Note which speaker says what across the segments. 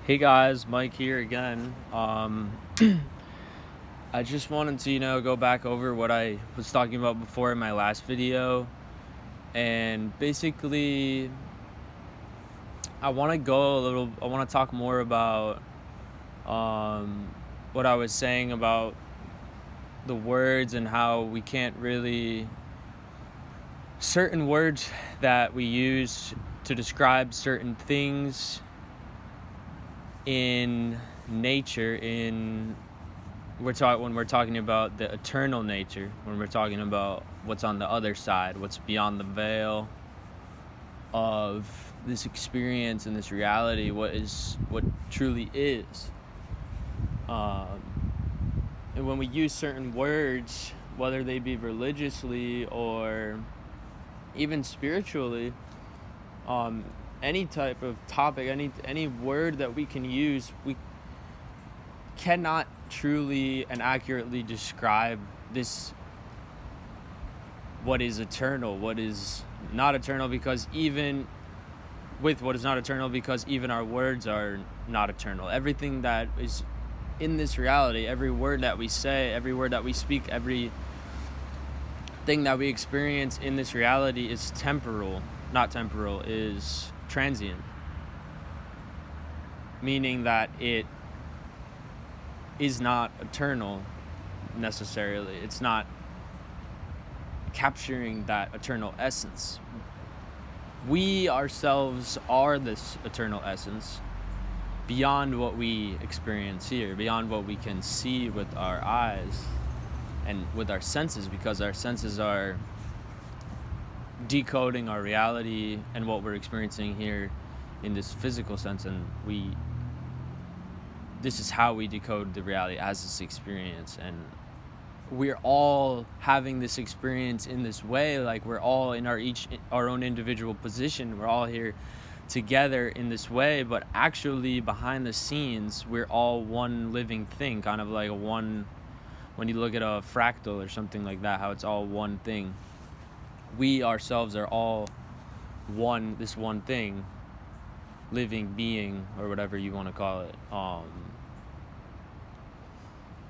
Speaker 1: Hey guys, Mike here again. I just wanted to, go back over what I was talking about before in my last video. And basically, I want to talk more about what I was saying about the words and how we can't really, certain words that we use to describe certain things in nature, when we're talking about the eternal nature, when we're talking about what's on the other side, what's beyond the veil of this experience and this reality, what truly is. And when we use certain words, whether they be religiously or even spiritually, any type of topic, any word that we can use, we cannot truly and accurately describe what is eternal, what is not eternal, because even with what is not eternal, because even our words are not eternal. Everything that is in this reality, every word that we say, every word that we speak, every thing that we experience in this reality is is transient, meaning that it is not eternal necessarily. It's not capturing that eternal essence. We ourselves are this eternal essence beyond what we experience here, beyond what we can see with our eyes and with our senses, because our senses are decoding our reality and what we're experiencing here in this physical sense, and this is how we decode the reality as this experience. And we're all having this experience in this way, like we're all in our own individual position, we're all here together in this way, but actually behind the scenes we're all one living thing, kind of like when you look at a fractal or something like that, how it's all one thing. We ourselves are all this one thing, living being, or whatever you want to call it.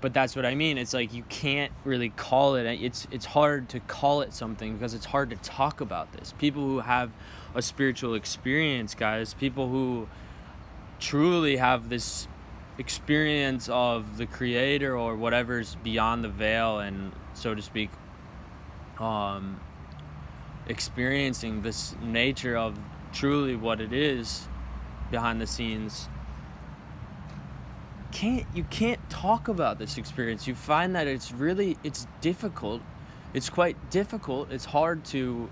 Speaker 1: But that's what I mean. It's like you can't really call it. It's hard to call it something because it's hard to talk about this. People who have a spiritual experience, guys, people who truly have this experience of the Creator or whatever's beyond the veil, and so to speak, experiencing this nature of truly what it is behind the scenes, you can't talk about this experience. You find that it's difficult. It's quite difficult. It's hard to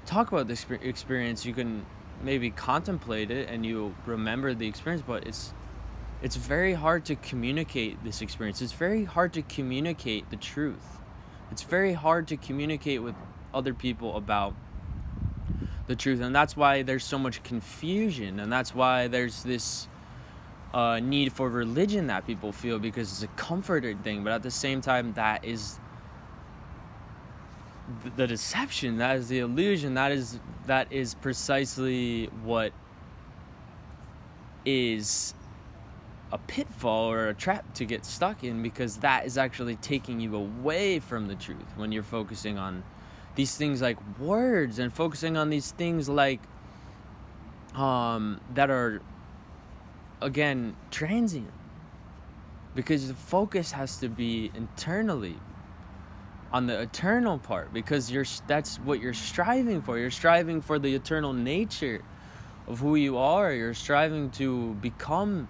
Speaker 1: talk about this experience. You can maybe contemplate it and you remember the experience, but it's very hard to communicate this experience. It's very hard to communicate the truth. It's very hard to communicate with other people about the truth, and that's why there's so much confusion, and that's why there's this need for religion that people feel, because it's a comforted thing. But at the same time, that is the deception, that is the illusion, that is precisely what is a pitfall or a trap to get stuck in, because that is actually taking you away from the truth when you're focusing on these things like words and focusing on these things like that are, again, transient, because the focus has to be internally on the eternal part, because that's what you're striving for. You're striving for the eternal nature of who you are. You're striving to become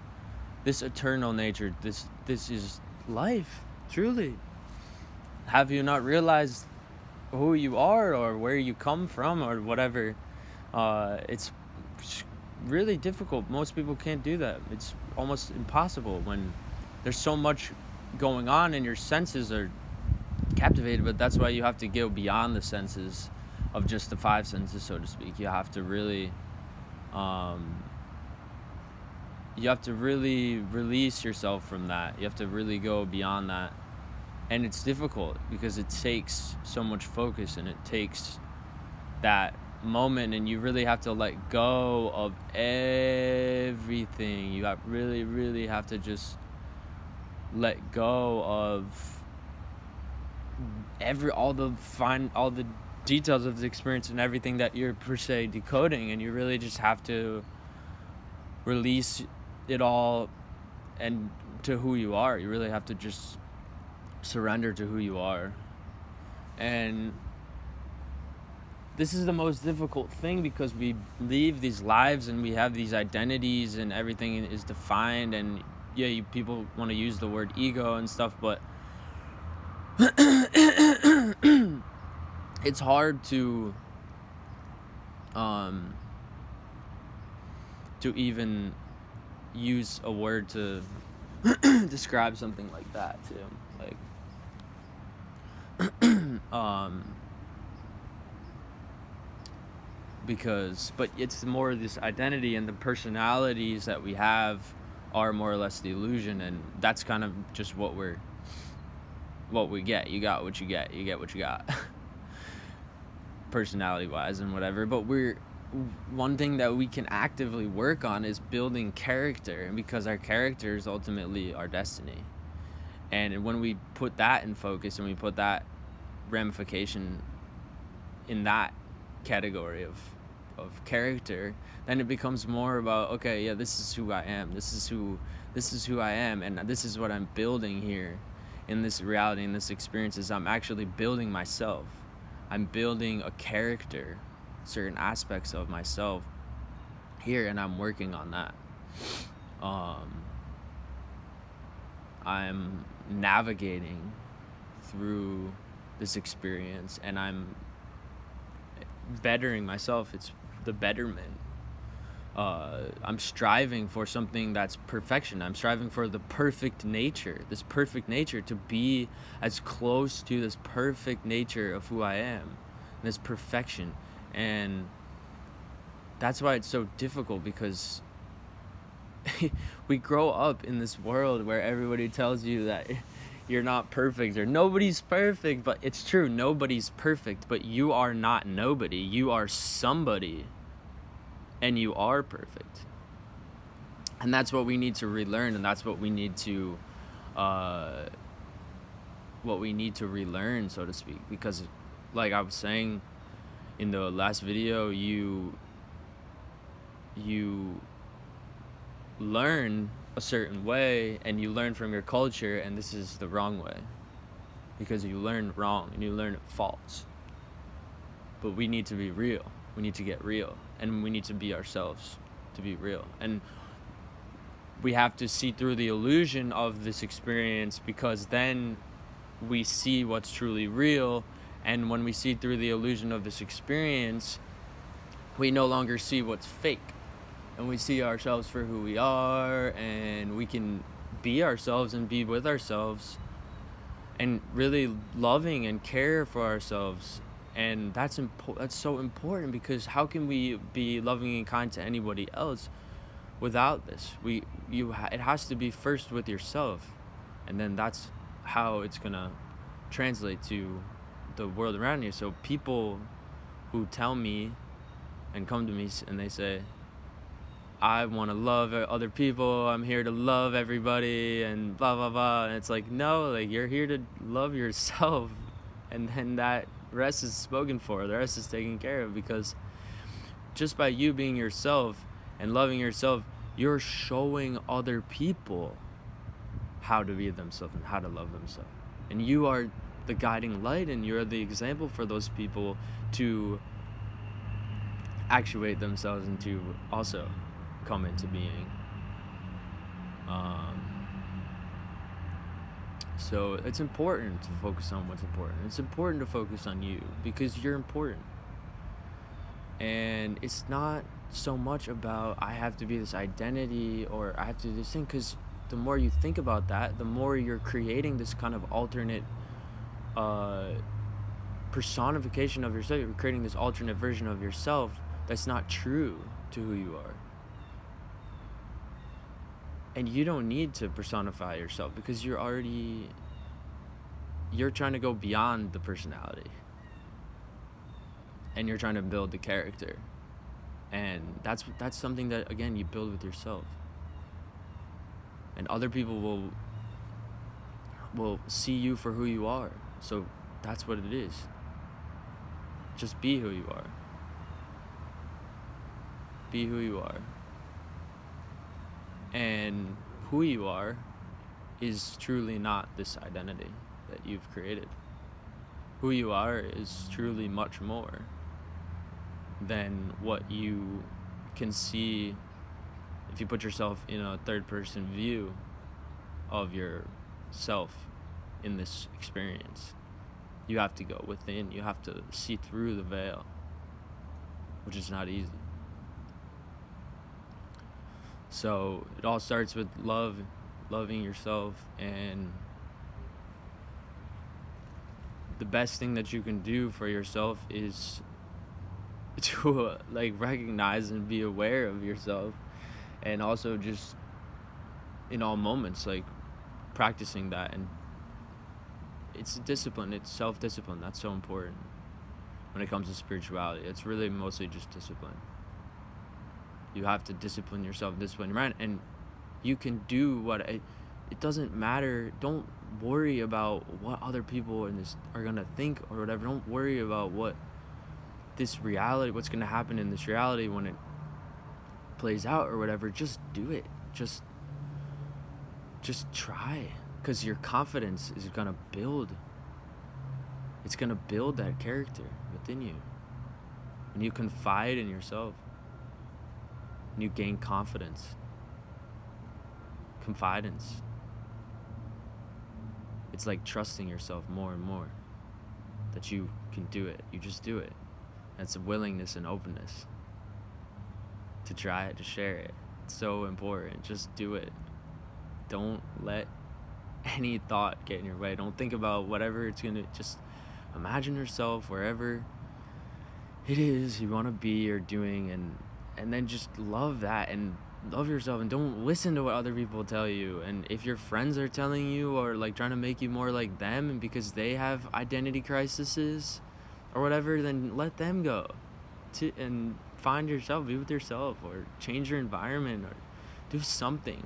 Speaker 1: this eternal nature. This is life, truly. Have you not realized who you are or where you come from or whatever? It's really difficult. Most people can't do that. It's almost impossible when there's so much going on and your senses are captivated. But that's why you have to go beyond the senses of just the five senses, so to speak. You have to really release yourself from that. You have to really go beyond that. And it's difficult because it takes so much focus, and it takes that moment, and you really have to let go of everything. You really have to just let go of all the details of the experience and everything that you're per se decoding, and you really just have to release it all and to who you are. You really have to just surrender to who you are. And this is the most difficult thing, because we live these lives and we have these identities and everything is defined, and people want to use the word ego and stuff, but it's hard to even use a word to describe something like that too. But it's more this identity, and the personalities that we have are more or less the illusion, and that's kind of just what we get. You got what you get. You get what you got. Personality wise and whatever. But one thing that we can actively work on is building character, because our character is ultimately our destiny. And when we put that in focus and we put that ramification in that category of character, then it becomes more about, okay, this is who I am. This is who I am, and this is what I'm building here in this reality, in this experience. Is I'm actually building myself. I'm building a character, certain aspects of myself here, and I'm working on that. I'm navigating through this experience, and I'm bettering myself. It's the betterment. I'm striving for something that's perfection. I'm striving for the perfect nature, to be as close to this perfect nature of who I am, this perfection. And that's why it's so difficult, because we grow up in this world where everybody tells you that you're not perfect, or nobody's perfect. But it's true, nobody's perfect, but you are not nobody. You are somebody, and you are perfect. And that's what we need to relearn, and that's what we need to relearn, so to speak. Because, like I was saying in the last video, you learn a certain way, and you learn from your culture, and this is the wrong way, because you learn wrong and you learn false. But we need to be real. We need to get real, and we need to be ourselves to be real. And we have to see through the illusion of this experience, because then we see what's truly real. And when we see through the illusion of this experience, we no longer see what's fake, and we see ourselves for who we are, and we can be ourselves and be with ourselves and really loving and care for ourselves. And that's so important, because how can we be loving and kind to anybody else without this? It has to be first with yourself, and then that's how it's gonna translate to the world around you. So people who tell me and come to me and they say, I want to love other people, I'm here to love everybody, and blah blah blah, and it's like, no, like, you're here to love yourself, and then that rest is spoken for, the rest is taken care of. Because just by you being yourself and loving yourself, you're showing other people how to be themselves and how to love themselves, and you are the guiding light, and you're the example for those people to actuate themselves and to also come into being. So it's important to focus on what's important. It's important to focus on you, because you're important. And it's not so much about, I have to be this identity, or I have to do this thing, because the more you think about that, the more you're creating this kind of alternate personification of yourself. You're creating this alternate version of yourself that's not true to who you are. And you don't need to personify yourself, because you're trying to go beyond the personality. and you're trying to build the character. And that's something that, again, you build with yourself. And other people will see you for who you are. So that's what it is. Just be who you are. Be who you are. And who you are is truly not this identity that you've created. Who you are is truly much more than what you can see if you put yourself in a third-person view of yourself in this experience. You have to go within. You have to see through the veil, which is not easy. So it all starts with loving yourself, and the best thing that you can do for yourself is to recognize and be aware of yourself, and also just in all moments practicing that. And it's discipline, it's self-discipline. That's so important when it comes to spirituality. It's really mostly just discipline. You have to discipline yourself, discipline your mind, and you can do it doesn't matter. Don't worry about what other people in this are gonna think or whatever. Don't worry about what's gonna happen in this reality when it plays out or whatever. Just do it. Just try, because your confidence is gonna build. It's gonna build that character within you. When you confide in yourself, and you gain confidence. It's like trusting yourself more and more that you can do it. You just do it. That's a willingness and openness to try it, to share it. It's so important. Just do it. Don't let any thought get in your way. Don't think about whatever it's gonna. Just imagine yourself wherever it is you want to be or doing, and then just love that and love yourself, and don't listen to what other people tell you. And if your friends are telling you or trying to make you more like them, and because they have identity crises or whatever, then let them go and find yourself, be with yourself, or change your environment, or do something.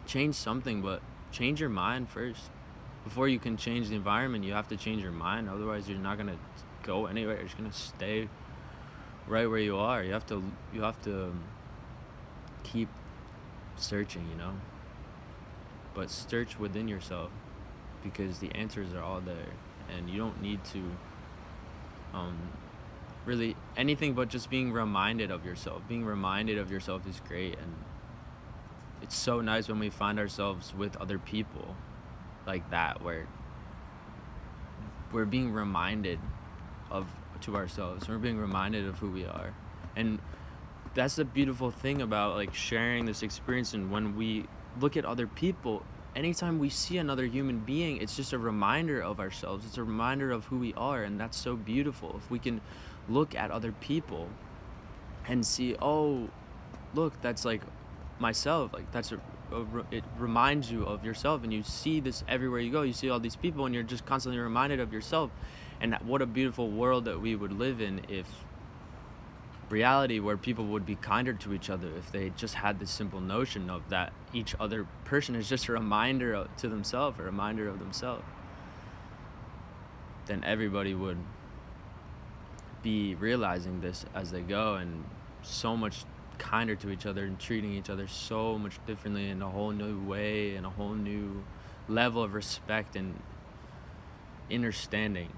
Speaker 1: Change something, but change your mind first. Before you can change the environment, you have to change your mind. Otherwise, you're not gonna go anywhere. You're just gonna stay right where you are. You have to keep searching, but search within yourself, because the answers are all there, and you don't need to really anything but just being reminded of yourself. Being reminded of yourself is great, and it's so nice when we find ourselves with other people like that, where we're being reminded to ourselves. We're being reminded of who we are. And that's the beautiful thing about sharing this experience. And when we look at other people, anytime we see another human being, it's just a reminder of ourselves. It's a reminder of who we are, and that's so beautiful. If we can look at other people and see, oh, look, that's myself. It reminds you of yourself, and you see this everywhere you go. You see all these people, and you're just constantly reminded of yourself. And what a beautiful world that we would live in if reality, where people would be kinder to each other, if they just had this simple notion of that each other person is just a reminder to themselves, a reminder of themselves. Then everybody would be realizing this as they go, and so much kinder to each other, and treating each other so much differently, in a whole new way, and a whole new level of respect and understanding.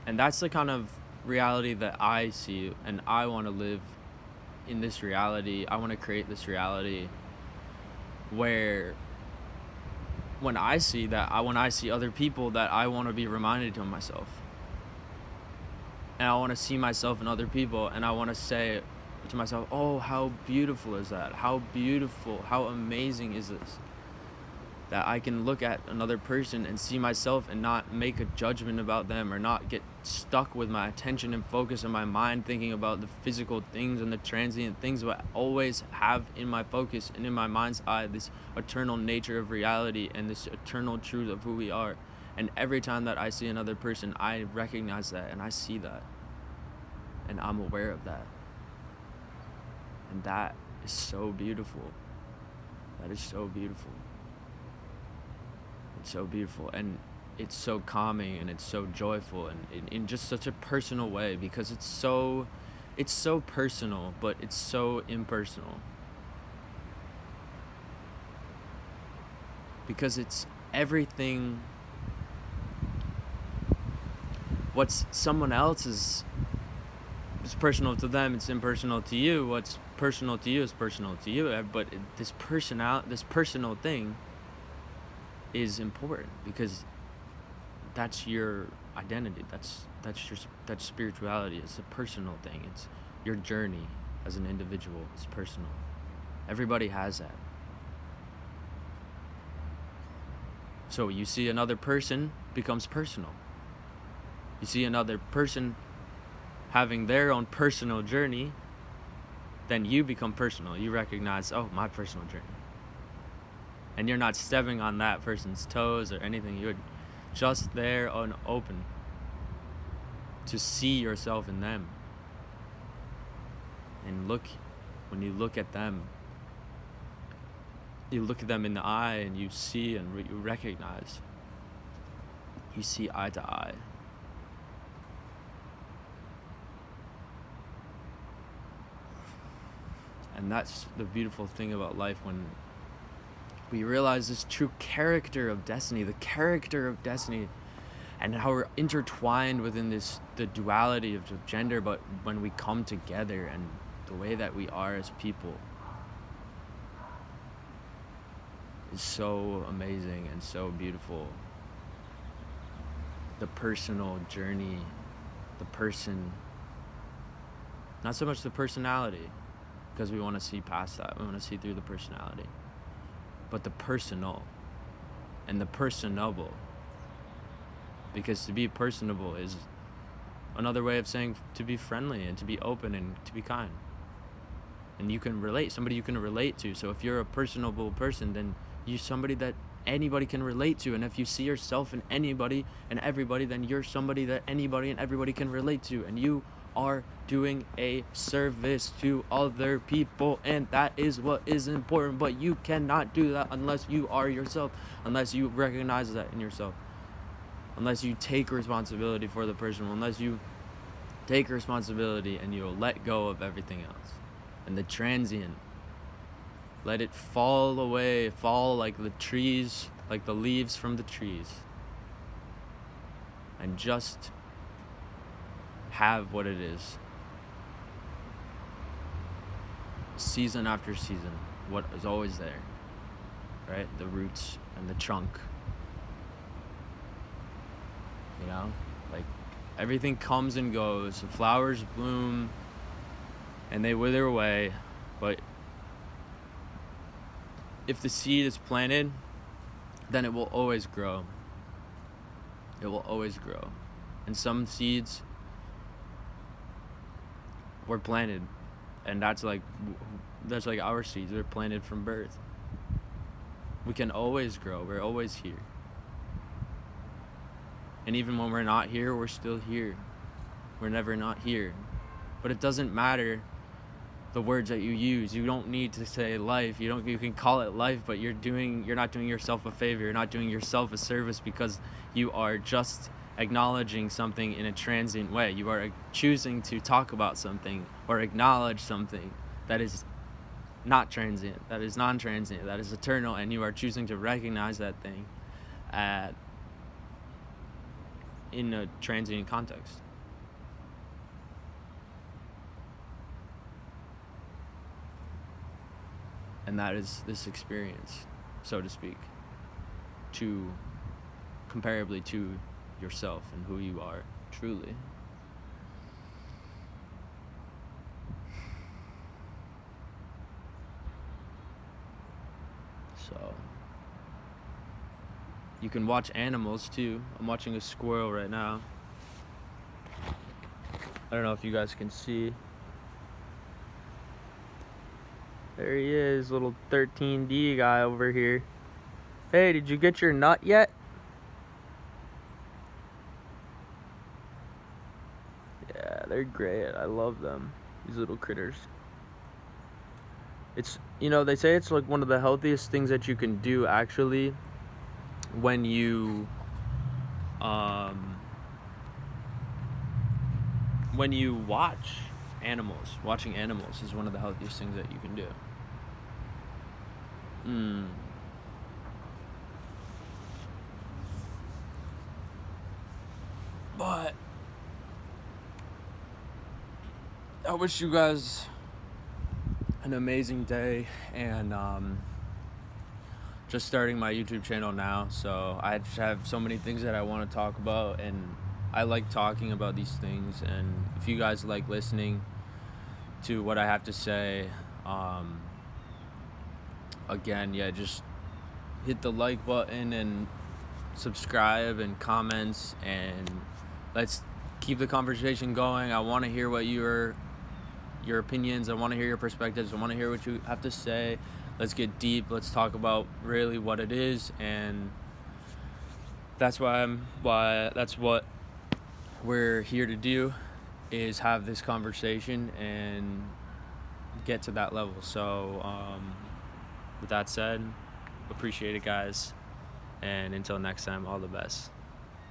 Speaker 1: And that's the kind of reality that I see, and I want to live in this reality. I want to create this reality where when I see other people, that I want to be reminded of myself. And I want to see myself in other people, and I want to say to myself, oh, how beautiful is that? How beautiful, how amazing is this? that I can look at another person and see myself and not make a judgment about them, or not get stuck with my attention and focus in my mind thinking about the physical things and the transient things, but always have in my focus and in my mind's eye this eternal nature of reality and this eternal truth of who we are. And every time that I see another person, I recognize that and I see that and I'm aware of that. And that is so beautiful. That is so beautiful. It's so beautiful, and it's so calming, and it's so joyful, and in just such a personal way, because it's so personal, but it's so impersonal. Because it's everything. What's someone else's is personal to them, it's impersonal to you. What's personal to you is personal to you. But this personal thing is important, because that's your identity. That's spirituality. It's a personal thing. It's your journey as an individual. It's personal. Everybody has that. So you see another person becomes personal. You see another person having their own personal journey, then you become personal. You recognize, oh, my personal journey. And you're not stepping on that person's toes or anything. You're just there and open to see yourself in them. And when you look at them, you look at them in the eye and you see and you recognize. You see eye to eye. And that's the beautiful thing about life, when we realize this true character of destiny, and how we're intertwined within the duality of gender, but when we come together and the way that we are as people is so amazing and so beautiful. The personal journey, the person, not so much the personality, because we want to see past that. We want to see through the personality. But the personal and the personable. Because to be personable is another way of saying to be friendly and to be open and to be kind. And you can relate, somebody you can relate to. So if you're a personable person, then you're somebody that anybody can relate to. And if you see yourself in anybody and everybody, then you're somebody that anybody and everybody can relate to. And you are doing a service to other people, and that is what is important. But you cannot do that unless you are yourself, unless you recognize that in yourself, unless you take responsibility for the person, unless you take responsibility and you'll let go of everything else. And the transient, let it fall away, fall like the trees, like the leaves from the trees, and just have what it is. Season after season, what is always there, right? The roots and the trunk. You know, like everything comes and goes. The flowers bloom and they wither away, but if the seed is planted, then it will always grow. It will always grow. And some seeds were planted, and that's like our seeds. They're planted from birth. We can always grow. We're always here. And even when we're not here, we're still here. We're never not here. But it doesn't matter the words that you use. You don't need to say life. You can call it life, but you're not doing yourself a favor. You're not doing yourself a service, because you are just acknowledging something in a transient way. You are choosing to talk about something or acknowledge something that is not transient, that is non-transient, that is eternal, and you are choosing to recognize that thing in a transient context. And that is this experience, so to speak, comparably to yourself and who you are truly. So You can watch animals too. I'm watching a squirrel right now. I don't know if you guys can see. There he is, little 13D guy over here. Hey, did you get your nut yet? Yeah, they're great. I love them, these little critters. It's, they say it's like one of the healthiest things that you can do actually when you watch animals. Watching animals is one of the healthiest things that you can do. But I wish you guys an amazing day, and just starting my YouTube channel now, so I just have so many things that I want to talk about, and I like talking about these things. And if you guys like listening to what I have to say, again, just hit the like button and subscribe and comments, and let's keep the conversation going. I want to hear what your opinions, I want to hear your perspectives, I want to hear what you have to say. Let's get deep, let's talk about really what it is, and that's what we're here to do, is have this conversation and get to that level. So with that said, appreciate it, guys, and until next time, all the best.